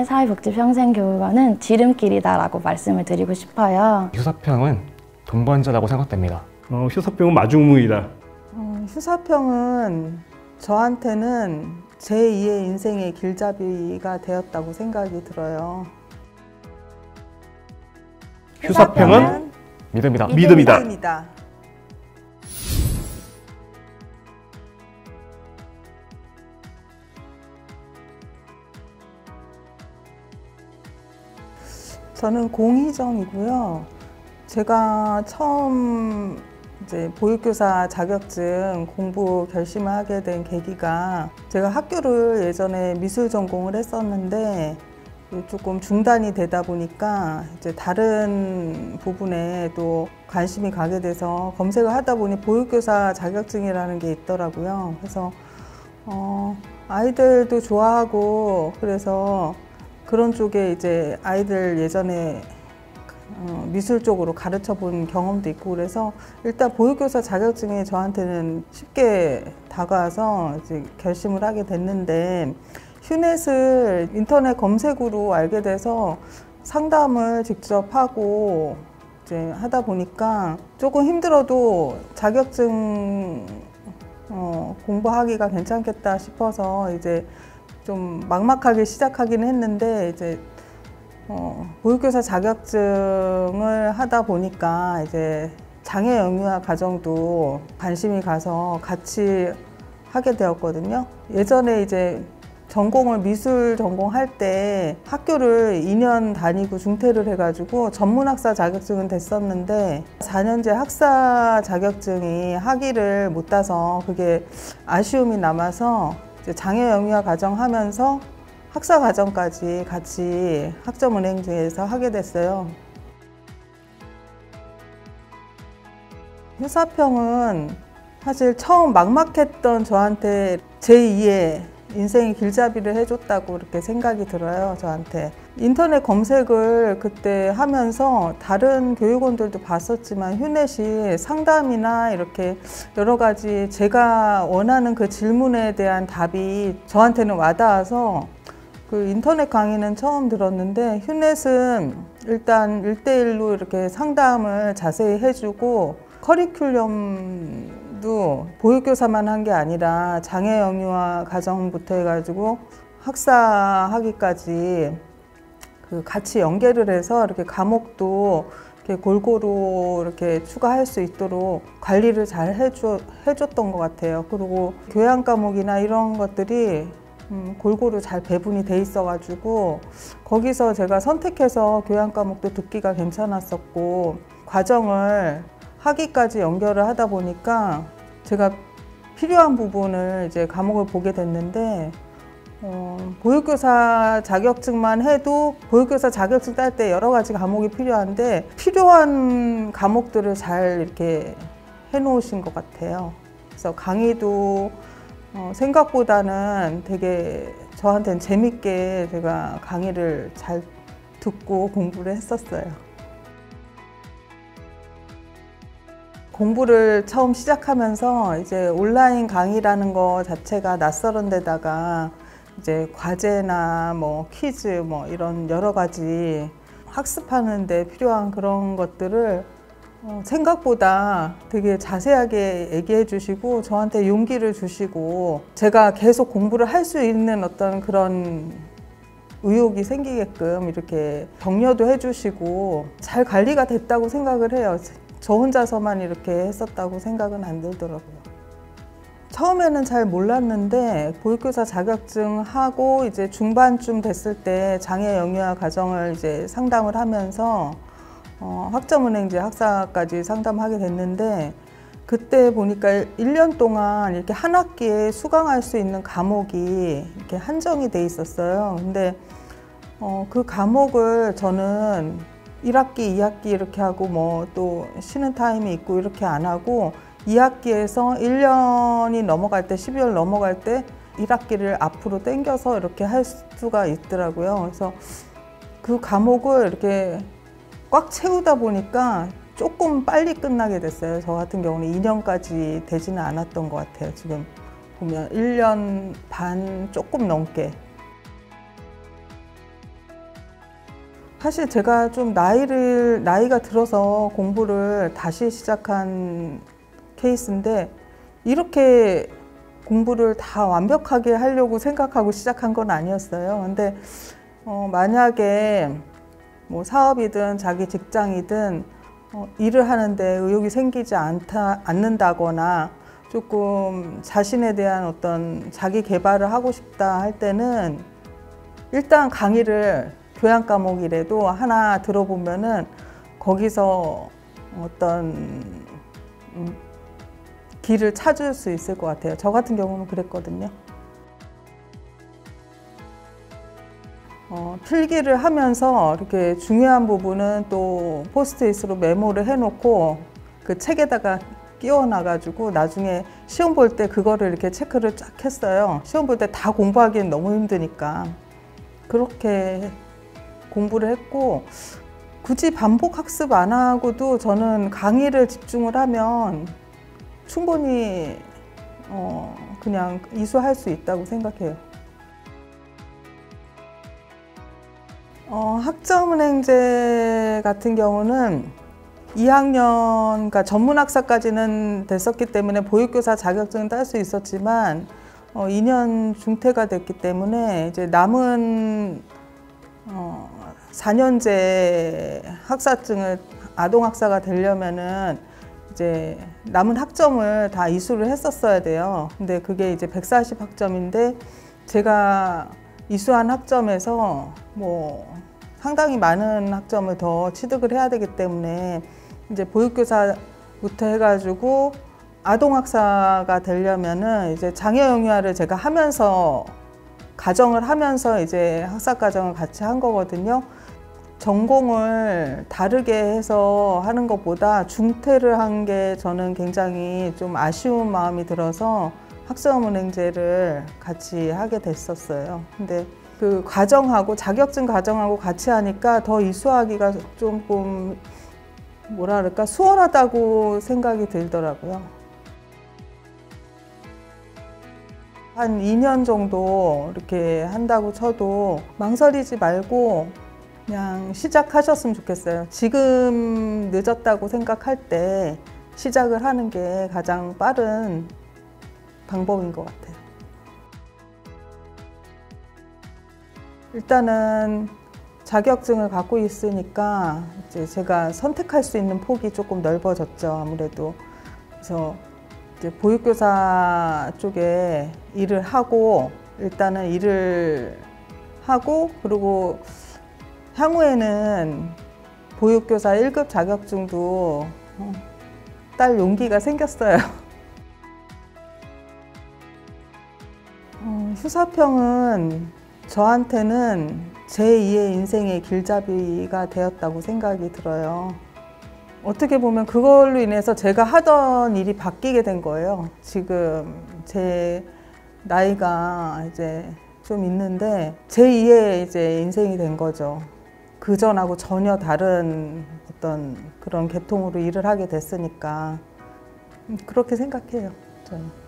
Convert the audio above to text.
사회복지평생교육원은 지름길이다라고 말씀을 드리고 싶어요. 휴사평은 동반자라고 생각됩니다. 휴사평은 마중무이다. 휴사평은 저한테는 제2의 인생의 길잡이가 되었다고 생각이 들어요. 휴사평은 믿음이다. 믿음이다. 저는 공희정이고요. 제가 처음 이제 보육교사 자격증 공부 결심을 하게 된 계기가, 제가 학교를 예전에 미술 전공을 했었는데 조금 중단이 되다 보니까 이제 다른 부분에 또 관심이 가게 돼서 검색을 하다 보니 보육교사 자격증이라는 게 있더라고요. 그래서 아이들도 좋아하고, 그래서 그런 쪽에 이제 아이들 예전에 미술 쪽으로 가르쳐 본 경험도 있고, 그래서 일단 보육교사 자격증이 저한테는 쉽게 다가와서 이제 결심을 하게 됐는데, 휴넷을 인터넷 검색으로 알게 돼서 상담을 직접 하고 이제 하다 보니까 조금 힘들어도 자격증 공부하기가 괜찮겠다 싶어서 이제 좀 막막하게 시작하긴 했는데, 이제 보육교사 자격증을 하다 보니까 이제 장애 영유아 가정도 관심이 가서 같이 하게 되었거든요. 예전에 이제 전공을 미술 전공할 때 학교를 2년 다니고 중퇴를 해가지고 전문학사 자격증은 됐었는데 4년제 학사 자격증이 학위를 못 따서 그게 아쉬움이 남아서 이제 장애 영유아 가정 하면서 학사 과정까지 같이 학점은행제에서 하게 됐어요. 휴사평은 사실 처음 막막했던 저한테 제2의 인생의 길잡이를 해줬다고 이렇게 생각이 들어요, 저한테. 인터넷 검색을 그때 하면서 다른 교육원들도 봤었지만 휴넷이 상담이나 이렇게 여러 가지 제가 원하는 그 질문에 대한 답이 저한테는 와닿아서 그 인터넷 강의는 처음 들었는데, 휴넷은 일단 1대1로 이렇게 상담을 자세히 해주고, 커리큘럼도 보육교사만 한 게 아니라 장애 영유아 가정부터 해가지고 학사학위까지 그 같이 연계를 해서 이렇게 과목도 이렇게 골고루 이렇게 추가할 수 있도록 관리를 잘 해줬던 것 같아요. 그리고 교양 과목이나 이런 것들이 골고루 잘 배분이 돼 있어가지고 거기서 제가 선택해서 교양 과목도 듣기가 괜찮았었고, 과정을 학위까지 연결을 하다 보니까 제가 필요한 부분을 이제 과목을 보게 됐는데, 보육교사 자격증만 해도 보육교사 자격증 딸 때 여러 가지 과목이 필요한데 필요한 과목들을 잘 이렇게 해놓으신 것 같아요. 그래서 강의도 생각보다는 되게 저한테는 재밌게 제가 강의를 잘 듣고 공부를 했었어요. 공부를 처음 시작하면서 이제 온라인 강의라는 거 자체가 낯설은 데다가 이제 과제나 뭐 퀴즈 뭐 이런 여러 가지 학습하는 데 필요한 그런 것들을 생각보다 되게 자세하게 얘기해 주시고 저한테 용기를 주시고 제가 계속 공부를 할 수 있는 어떤 그런 의욕이 생기게끔 이렇게 격려도 해 주시고 잘 관리가 됐다고 생각을 해요. 저 혼자서만 이렇게 했었다고 생각은 안 들더라고요. 처음에는 잘 몰랐는데 보육교사 자격증 하고 이제 중반쯤 됐을 때 장애 영유아 가정을 이제 상담을 하면서 학점은행제 학사까지 상담하게 됐는데, 그때 보니까 1년 동안 이렇게 한 학기에 수강할 수 있는 과목이 이렇게 한정이 돼 있었어요. 근데 그 과목을 저는 1학기, 2학기 이렇게 하고 뭐 또 쉬는 타임이 있고 이렇게 안 하고 2학기에서 1년이 넘어갈 때 12월 넘어갈 때 1학기를 앞으로 당겨서 이렇게 할 수가 있더라고요. 그래서 그 과목을 이렇게 꽉 채우다 보니까 조금 빨리 끝나게 됐어요. 저 같은 경우는 2년까지 되지는 않았던 것 같아요. 지금 보면 1년 반 조금 넘게. 사실 제가 좀 나이가 들어서 공부를 다시 시작한 케이스인데 이렇게 공부를 다 완벽하게 하려고 생각하고 시작한 건 아니었어요. 근데 만약에 뭐 사업이든 자기 직장이든 일을 하는데 의욕이 생기지 않는다거나 조금 자신에 대한 어떤 자기 개발을 하고 싶다 할 때는 일단 강의를 교양 과목이라도 하나 들어보면은 거기서 어떤 길을 찾을 수 있을 것 같아요. 저 같은 경우는 그랬거든요. 필기를 하면서 이렇게 중요한 부분은 또 포스트잇으로 메모를 해놓고 그 책에다가 끼워놔가지고 나중에 시험 볼 때 그거를 이렇게 체크를 쫙 했어요. 시험 볼 때 다 공부하기엔 너무 힘드니까. 그렇게 공부를 했고 굳이 반복 학습 안 하고도 저는 강의를 집중을 하면 충분히 그냥 이수할 수 있다고 생각해요. 학점은행제 같은 경우는 2학년, 그러니까 전문학사까지는 됐었기 때문에 보육교사 자격증은 딸 수 있었지만 2년 중퇴가 됐기 때문에 이제 남은 4년제 학사증을 아동학사가 되려면은 이제 남은 학점을 다 이수를 했었어야 돼요. 근데 그게 이제 140 학점인데 제가 이수한 학점에서 뭐 상당히 많은 학점을 더 취득을 해야 되기 때문에 이제 보육교사부터 해가지고 아동학사가 되려면은 이제 장애영유아를 제가 하면서 가정을 하면서 이제 학사과정을 같이 한 거거든요. 전공을 다르게 해서 하는 것보다 중퇴를 한 게 저는 굉장히 좀 아쉬운 마음이 들어서 학점은행제를 같이 하게 됐었어요. 근데 그 과정하고 자격증 과정하고 같이 하니까 더 이수하기가 조금 뭐라 그럴까 수월하다고 생각이 들더라고요. 한 2년 정도 이렇게 한다고 쳐도 망설이지 말고 그냥 시작하셨으면 좋겠어요. 지금 늦었다고 생각할 때 시작을 하는 게 가장 빠른 방법인 것 같아요. 일단은 자격증을 갖고 있으니까 이제 제가 선택할 수 있는 폭이 조금 넓어졌죠, 아무래도. 그래서 이제 보육교사 쪽에 일을 하고 일단은 일을 하고 그리고 향후에는 보육교사 1급 자격증도 딸 용기가 생겼어요. 휴사평은 저한테는 제2의 인생의 길잡이가 되었다고 생각이 들어요. 어떻게 보면 그걸로 인해서 제가 하던 일이 바뀌게 된 거예요. 지금 제 나이가 이제 좀 있는데 제2의 이제 인생이 된 거죠. 그전하고 전혀 다른 어떤 그런 계통으로 일을 하게 됐으니까 그렇게 생각해요, 저는.